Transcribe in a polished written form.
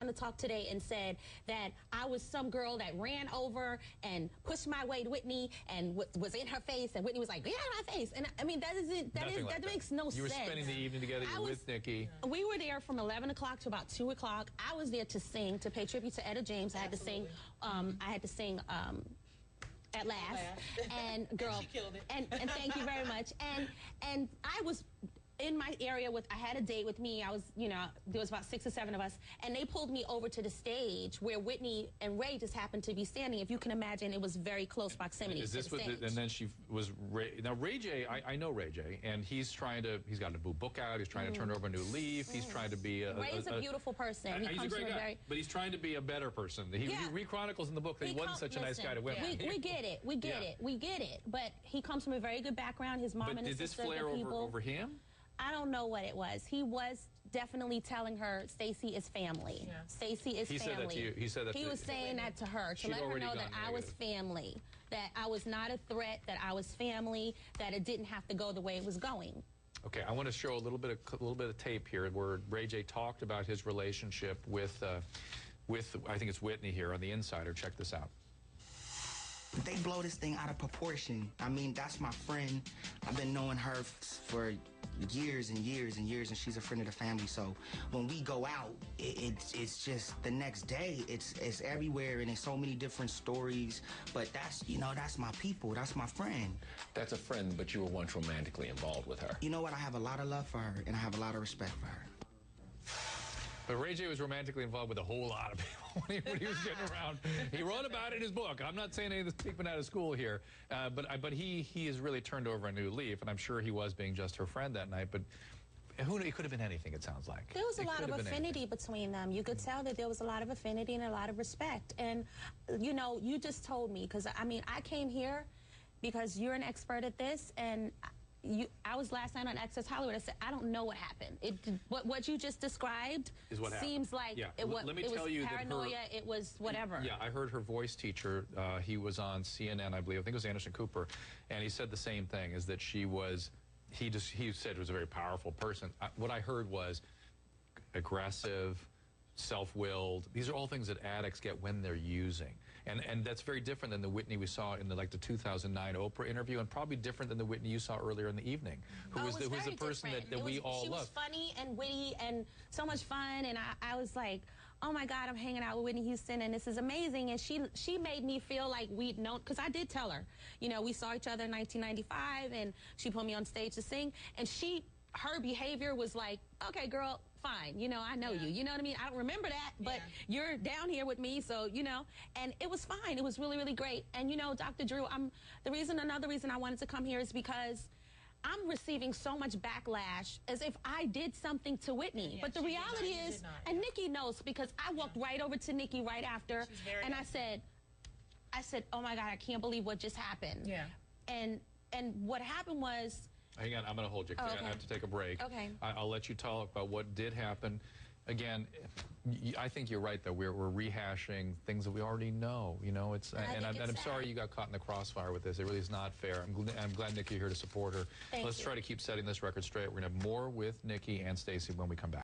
on the talk today and said that I was some girl that ran over and pushed my way to Whitney and was in her face, and Whitney was like, "Get out of my face." And I mean, that makes no sense. You were spending the evening together. You were with Nicci. We were there from 11 o'clock to about 2 o'clock. I was there to sing, to pay tribute to Etta James. I had to sing. At last, and girl, she killed it. And thank you very much. And I was in my area I had a date with me. I was, there was about 6 or 7 of us, and they pulled me over to the stage where Whitney and Ray just happened to be standing. If you can imagine, it was very close proximity. Is this to the stage. and then she was now Ray J. I know Ray J. And he's got a new book out. He's trying to turn over a new leaf. He's trying to be Ray's a beautiful person. He's a great guy, but he's trying to be a better person. He re-chronicles in the book that he wasn't such a nice guy to women. We get it. We get it. But he comes from a very good background. His mom and his sister are good people. Did this flare over him? I don't know what it was. He was definitely telling her Stacy is family. Yeah. Stacy is family. He said that to you. He said that. He was saying that to her to let her know that I was family, that I was not a threat, that I was family, that it didn't have to go the way it was going. Okay, I want to show a little bit of tape here where Ray J talked about his relationship with I think it's Whitney here on the Insider. Check this out. They blow this thing out of proportion. I mean, that's my friend. I've been knowing her for years and years and years, and she's a friend of the family. So when we go out, it's just the next day. It's everywhere, and there's so many different stories. But that's that's my people. That's my friend. That's a friend, but you were once romantically involved with her. You know what? I have a lot of love for her, and I have a lot of respect for her. But Ray J was romantically involved with a whole lot of people when he was getting around. He wrote about it in his book. I'm not saying any of this keeping out of school here, but he has really turned over a new leaf, and I'm sure he was being just her friend that night. But it could have been anything, it sounds like. There was a lot of affinity between them. You could tell that there was a lot of affinity and a lot of respect. And, you just told me, because, I mean, I came here because you're an expert at this, and I was last night on Access Hollywood. I said, I don't know what happened. What you just described is what seems like it was paranoia, it was whatever. Yeah, I heard her voice teacher. He was on CNN, I believe. I think it was Anderson Cooper. And he said the same thing, is that he said was a very powerful person. What I heard was aggressive, self-willed. These are all things that addicts get when they're using. And that's very different than the Whitney we saw in the 2009 Oprah interview, and probably different than the Whitney you saw earlier in the evening, who was the person that we all loved. She was funny and witty and so much fun, and I was like, oh my God, I'm hanging out with Whitney Houston, and this is amazing. And she made me feel like we'd known, because I did tell her, we saw each other in 1995, and she put me on stage to sing, and her behavior was like, okay, girl, fine. I know you. You know what I mean? I don't remember that, but you're down here with me, so, and it was fine. It was really, really great. And, Dr. Drew, another reason I wanted to come here is because I'm receiving so much backlash as if I did something to Whitney. But the reality is, and Nicci knows, because I walked right over to Nicci right after, and I said, oh my God, I can't believe what just happened. Yeah. And what happened was, hang on, I'm going to hold you. I have to take a break. Okay. I'll let you talk about what did happen. Again, I think you're right, though. We're rehashing things that we already know. I'm sorry you got caught in the crossfire with this. It really is not fair. I'm glad Nicci here to support her. Let's try to keep setting this record straight. We're going to have more with Nicci and Stacy when we come back.